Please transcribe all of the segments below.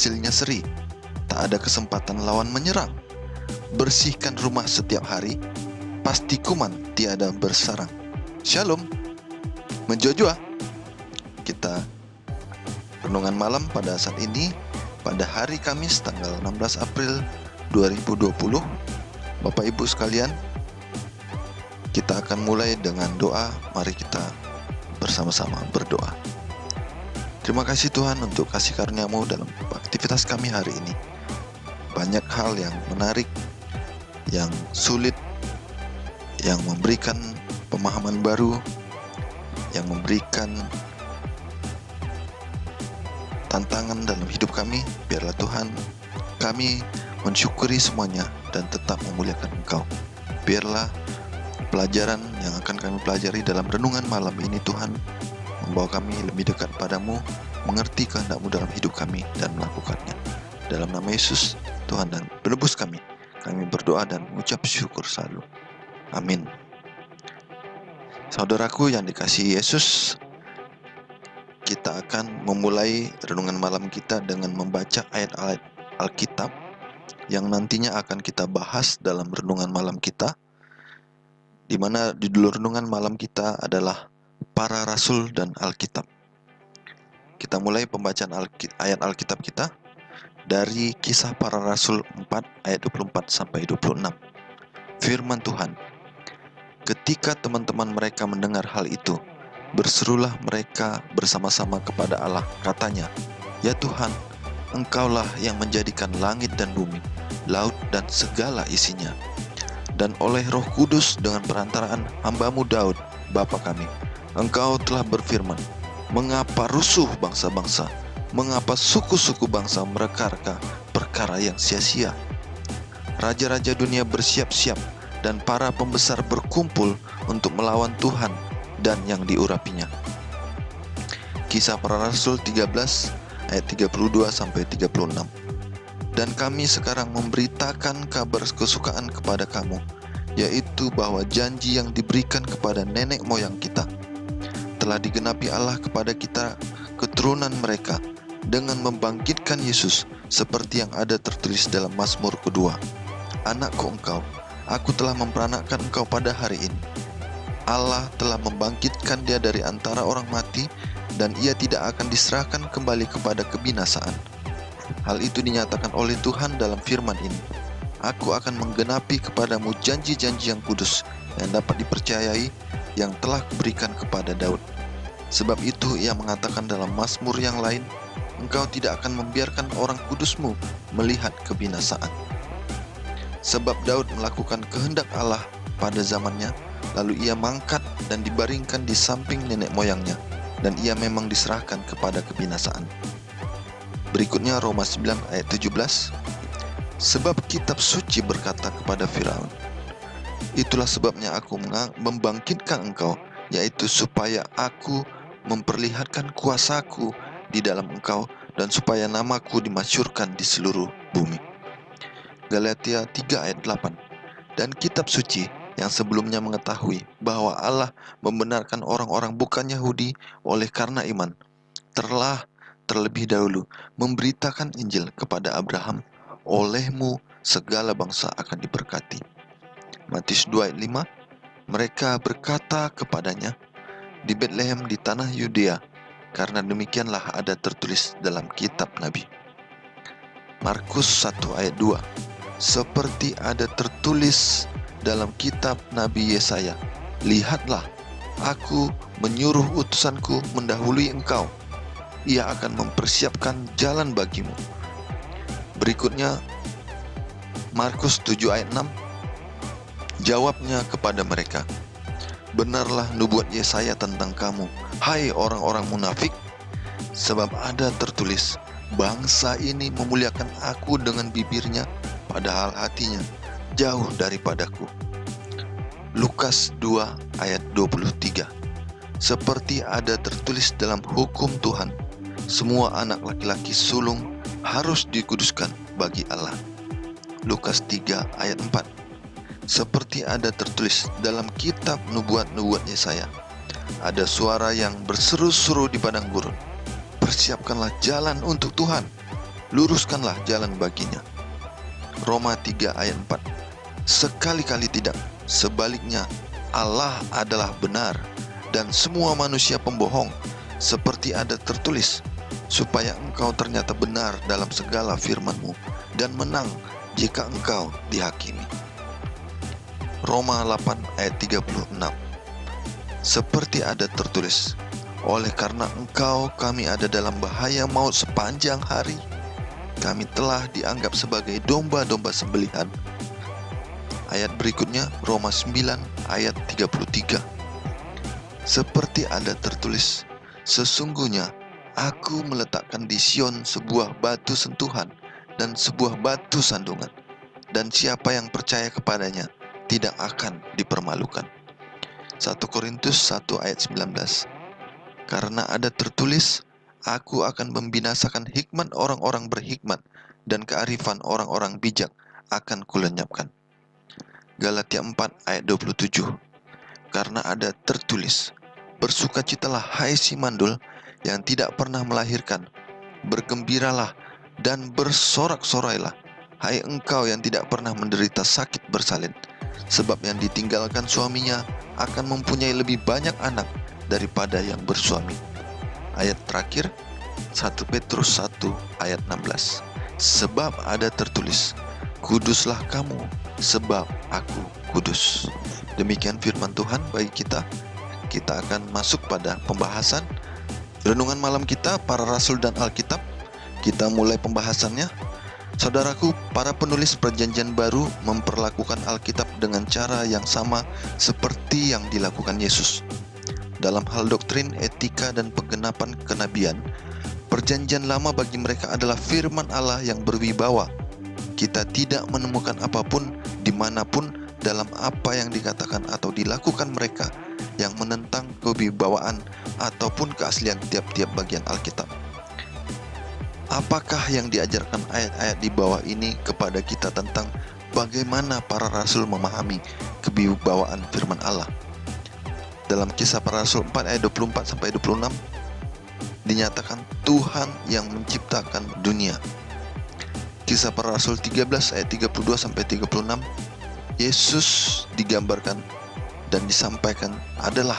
hasilnya seri. Tak ada kesempatan lawan menyerang. Bersihkan rumah setiap hari, pasti kuman tiada bersarang. Shalom, menjojua. Kita renungan malam pada saat ini, pada hari Kamis tanggal 16 April 2020. Bapak Ibu sekalian, kita akan mulai dengan doa. Mari kita bersama-sama berdoa. Terima kasih Tuhan untuk kasih karunia-Mu dalam aktivitas kami hari ini. Banyak hal yang menarik, yang sulit, yang memberikan pemahaman baru, yang memberikan tantangan dalam hidup kami. Biarlah Tuhan, kami mensyukuri semuanya dan tetap memuliakan Engkau. Biarlah pelajaran yang akan kami pelajari dalam renungan malam ini Tuhan, membawa kami lebih dekat padamu, mengerti kehendak-Mu dalam hidup kami dan melakukannya. Dalam nama Yesus, Tuhan dan penebus kami berdoa dan mengucap syukur selalu. Amin. Saudaraku yang dikasihi Yesus, kita akan memulai renungan malam kita dengan membaca ayat-ayat Alkitab yang nantinya akan kita bahas dalam renungan malam kita, di mana judul renungan malam kita adalah Para Rasul dan Alkitab. Kita mulai pembacaan ayat Alkitab kita dari Kisah Para Rasul 4 ayat 24 sampai 26. Firman Tuhan, ketika teman-teman mereka mendengar hal itu, berserulah mereka bersama-sama kepada Allah, katanya, "Ya Tuhan, Engkaulah yang menjadikan langit dan bumi, laut dan segala isinya. Dan oleh Roh Kudus dengan perantaraan hamba-Mu Daud, Bapa kami, Engkau telah berfirman, mengapa rusuh bangsa-bangsa, mengapa suku-suku bangsa mereka perkara yang sia-sia? Raja-raja dunia bersiap-siap dan para pembesar berkumpul untuk melawan Tuhan dan yang diurapinya." Kisah Para Rasul 13 ayat 32 sampai 36. Dan kami sekarang memberitakan kabar kesukaan kepada kamu, yaitu bahwa janji yang diberikan kepada nenek moyang kita telah digenapi Allah kepada kita keturunan mereka dengan membangkitkan Yesus seperti yang ada tertulis dalam Mazmur kedua. Anakku engkau, aku telah memperanakkan engkau pada hari ini. Allah telah membangkitkan dia dari antara orang mati, dan ia tidak akan diserahkan kembali kepada kebinasaan. Hal itu dinyatakan oleh Tuhan dalam firman ini. Aku akan menggenapi kepadamu janji-janji yang kudus yang dapat dipercayai yang telah kuberikan kepada Daud. Sebab itu ia mengatakan dalam Mazmur yang lain, engkau tidak akan membiarkan orang kudusmu melihat kebinasaan. Sebab Daud melakukan kehendak Allah pada zamannya, lalu ia mangkat dan dibaringkan di samping nenek moyangnya, dan ia memang diserahkan kepada kebinasaan. Berikutnya Roma 9 ayat 17. Sebab kitab suci berkata kepada Firaun, itulah sebabnya aku membangkitkan engkau, yaitu supaya aku memperlihatkan kuasaku di dalam engkau, dan supaya namaku dimasyhurkan di seluruh bumi. Galatia 3 ayat 8. Dan kitab suci yang sebelumnya mengetahui bahwa Allah membenarkan orang-orang bukan Yahudi oleh karena iman, telah terlebih dahulu memberitakan Injil kepada Abraham, olehmu segala bangsa akan diberkati. Matius 2 ayat 5. Mereka berkata kepadanya, di Betlehem di tanah Yudea, karena demikianlah ada tertulis dalam kitab Nabi. Markus 1 ayat 2. Seperti ada tertulis dalam kitab Nabi Yesaya, lihatlah, aku menyuruh utusanku mendahului engkau, ia akan mempersiapkan jalan bagimu. Berikutnya Markus 7 ayat 6. Jawabnya kepada mereka, benarlah nubuat Yesaya tentang kamu, hai orang-orang munafik, sebab ada tertulis, bangsa ini memuliakan aku dengan bibirnya, padahal hatinya jauh daripadaku. Lukas 2 ayat 23. Seperti ada tertulis dalam hukum Tuhan, semua anak laki-laki sulung harus dikuduskan bagi Allah. Lukas 3 ayat 4. Seperti ada tertulis dalam kitab nubuat-nubuat Yesaya, ada suara yang berseru-seru di padang gurun, persiapkanlah jalan untuk Tuhan, luruskanlah jalan baginya. Roma 3 ayat 4. Sekali-kali tidak, sebaliknya Allah adalah benar dan semua manusia pembohong, seperti ada tertulis, supaya engkau ternyata benar dalam segala firman-Mu dan menang jika engkau dihakimi. Roma 8 ayat 36. Seperti ada tertulis, oleh karena engkau kami ada dalam bahaya maut sepanjang hari. Kami telah dianggap sebagai domba-domba sembelihan. Ayat berikutnya Roma 9 ayat 33. Seperti ada tertulis, sesungguhnya aku meletakkan di Sion sebuah batu sentuhan dan sebuah batu sandungan, dan siapa yang percaya kepadanya tidak akan dipermalukan. 1 Korintus 1 ayat 19. Karena ada tertulis, aku akan membinasakan hikmat orang-orang berhikmat dan kearifan orang-orang bijak akan kulenyapkan. Galatia 4 ayat 27. Karena ada tertulis, bersukacitalah hai si mandul yang tidak pernah melahirkan, bergembiralah dan bersorak-sorailah hai engkau yang tidak pernah menderita sakit bersalin, sebab yang ditinggalkan suaminya akan mempunyai lebih banyak anak daripada yang bersuami. Ayat terakhir 1 Petrus 1 ayat 16. Sebab ada tertulis, kuduslah kamu sebab aku kudus. Demikian firman Tuhan bagi kita. Kita akan masuk pada pembahasan renungan malam kita, para rasul dan Alkitab. Kita mulai pembahasannya. Saudaraku, para penulis Perjanjian Baru memperlakukan Alkitab dengan cara yang sama seperti yang dilakukan Yesus. Dalam hal doktrin, etika, dan penggenapan kenabian, Perjanjian Lama bagi mereka adalah firman Allah yang berwibawa. Kita tidak menemukan apapun dimanapun dalam apa yang dikatakan atau dilakukan mereka yang menentang kewibawaan ataupun keaslian tiap-tiap bagian Alkitab. Apakah yang diajarkan ayat-ayat di bawah ini kepada kita tentang bagaimana para rasul memahami kewibawaan firman Allah? Dalam Kisah Para Rasul 4 ayat 24-26 dinyatakan Tuhan yang menciptakan dunia. Kisah Para Rasul 13 ayat 32-36, Yesus digambarkan dan disampaikan adalah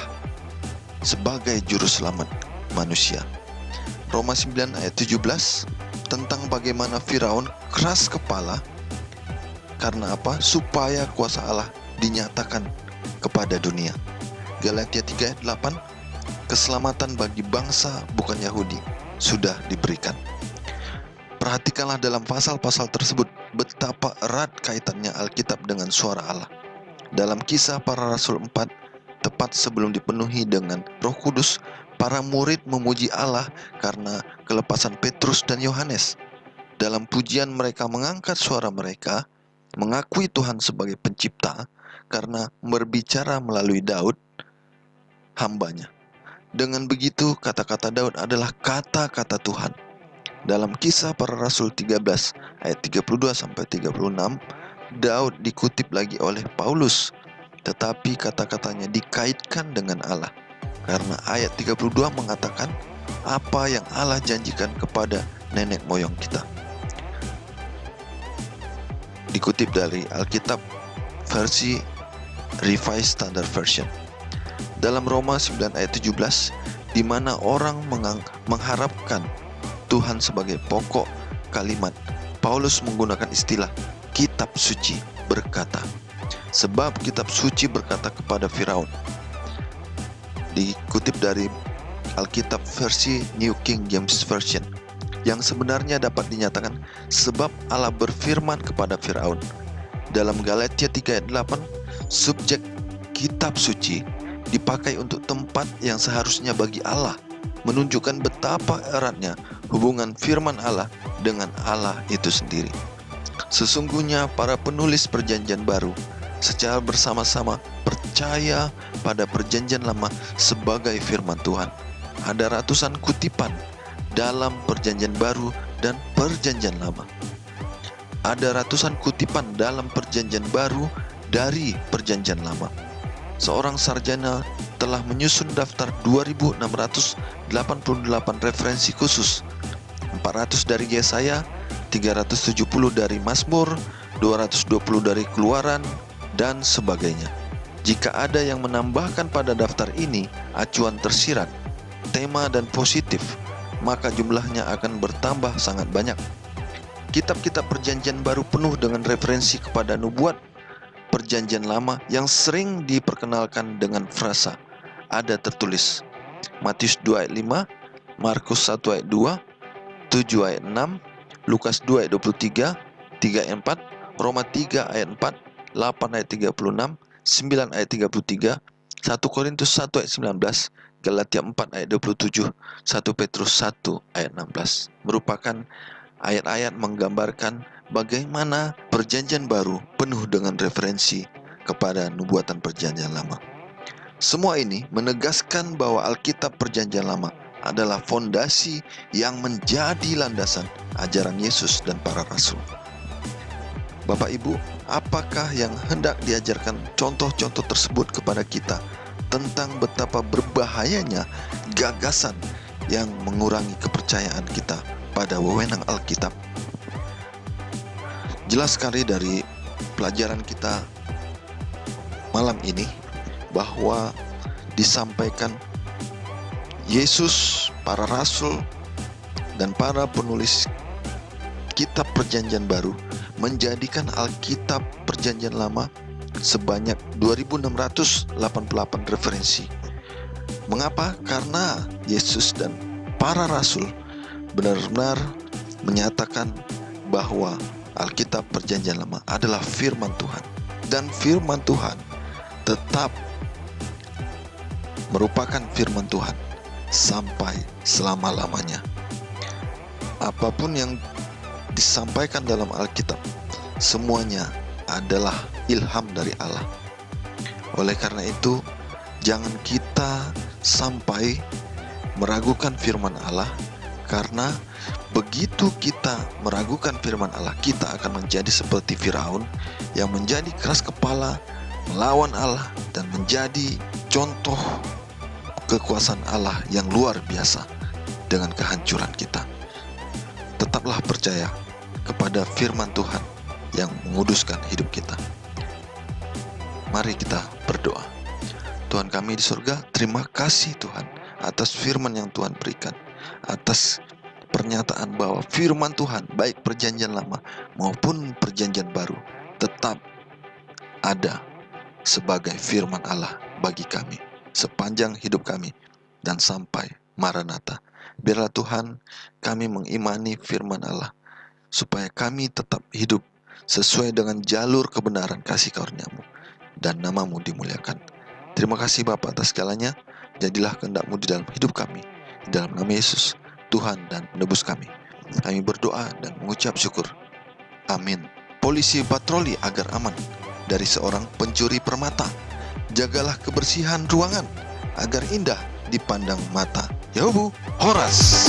sebagai juru selamat manusia. Roma 9 ayat 17 tentang bagaimana Firaun keras kepala karena apa? Supaya kuasa Allah dinyatakan kepada dunia. Galatia 3 ayat 8, keselamatan bagi bangsa bukan Yahudi sudah diberikan. Perhatikanlah dalam pasal-pasal tersebut betapa erat kaitannya Alkitab dengan suara Allah. Dalam Kisah Para Rasul 4, tepat sebelum dipenuhi dengan Roh Kudus, para murid memuji Allah karena kelepasan Petrus dan Yohanes. Dalam pujian mereka mengangkat suara mereka, mengakui Tuhan sebagai pencipta karena berbicara melalui Daud, hambanya. Dengan begitu, kata-kata Daud adalah kata-kata Tuhan. Dalam Kisah Para Rasul 13 ayat 32-36, Daud dikutip lagi oleh Paulus, tetapi kata-katanya dikaitkan dengan Allah. Karena ayat 32 mengatakan apa yang Allah janjikan kepada nenek moyang kita. Dikutip dari Alkitab versi Revised Standard Version. Dalam Roma 9 ayat 17, di mana orang mengharapkan Tuhan sebagai pokok kalimat, Paulus menggunakan istilah kitab suci berkata. Sebab kitab suci berkata kepada Firaun. Dikutip dari Alkitab versi New King James Version, yang sebenarnya dapat dinyatakan sebab Allah berfirman kepada Firaun. Dalam Galatia 3 ayat 8, subjek kitab suci dipakai untuk tempat yang seharusnya bagi Allah, menunjukkan betapa eratnya hubungan firman Allah dengan Allah itu sendiri. Sesungguhnya para penulis Perjanjian Baru secara bersama-sama percaya pada Perjanjian Lama sebagai firman Tuhan. Ada ratusan kutipan dalam Perjanjian Baru dan Perjanjian Lama. Ada ratusan kutipan dalam Perjanjian Baru dari Perjanjian Lama. Seorang sarjana telah menyusun daftar 2.688 referensi khusus. 400 dari Yesaya 370 dari Mazmur, 220 dari Keluaran, dan sebagainya. Jika ada yang menambahkan pada daftar ini acuan tersirat, tema dan positif, maka jumlahnya akan bertambah sangat banyak. Kitab-kitab Perjanjian Baru penuh dengan referensi kepada nubuat Perjanjian Lama yang sering diperkenalkan dengan frasa ada tertulis. Matius 2 ayat 5, Markus 1 ayat 2, 7 ayat 6, Lukas 2 ayat 23, 3 ayat 4, Roma 3 ayat 4, 8 ayat 36, 9 ayat 33, 1 Korintus 1 ayat 19, Galatia 4 ayat 27, 1 Petrus 1 ayat 16 merupakan ayat-ayat menggambarkan bagaimana Perjanjian Baru penuh dengan referensi kepada nubuatan Perjanjian Lama. Semua ini menegaskan bahwa Alkitab Perjanjian Lama adalah fondasi yang menjadi landasan ajaran Yesus dan para rasul. Bapak Ibu, apakah yang hendak diajarkan contoh-contoh tersebut kepada kita tentang betapa berbahayanya gagasan yang mengurangi kepercayaan kita pada wewenang Alkitab? Jelas sekali dari pelajaran kita malam ini bahwa disampaikan Yesus, para rasul, dan para penulis kitab Perjanjian Baru menjadikan Alkitab Perjanjian Lama sebanyak 2688 referensi. Mengapa? Karena Yesus dan para rasul benar-benar menyatakan bahwa Alkitab Perjanjian Lama adalah firman Tuhan, dan firman Tuhan tetap merupakan firman Tuhan sampai selama-lamanya. Apapun yang disampaikan dalam Alkitab, semuanya adalah ilham dari Allah. Oleh karena itu, jangan kita sampai meragukan firman Allah, karena begitu kita meragukan firman Allah, kita akan menjadi seperti Firaun yang menjadi keras kepala, melawan Allah, dan menjadi contoh kekuasaan Allah yang luar biasa dengan kehancuran kita. Tetaplah percaya kepada firman Tuhan yang menguduskan hidup kita. Mari kita berdoa. Tuhan kami di surga, terima kasih Tuhan atas firman yang Tuhan berikan, atas pernyataan bahwa firman Tuhan baik Perjanjian Lama maupun Perjanjian Baru tetap ada sebagai firman Allah bagi kami sepanjang hidup kami dan sampai Maranatha. Biarlah Tuhan kami mengimani firman Allah supaya kami tetap hidup sesuai dengan jalur kebenaran kasih karunia-Mu dan nama-Mu dimuliakan. Terima kasih Bapa atas segalanya. Jadilah kehendak-Mu di dalam hidup kami, di dalam nama Yesus, Tuhan dan penebus kami. Kami berdoa dan mengucap syukur. Amin. Polisi patroli agar aman dari seorang pencuri permata. Jagalah kebersihan ruangan agar indah dipandang mata. Yahubu Horas.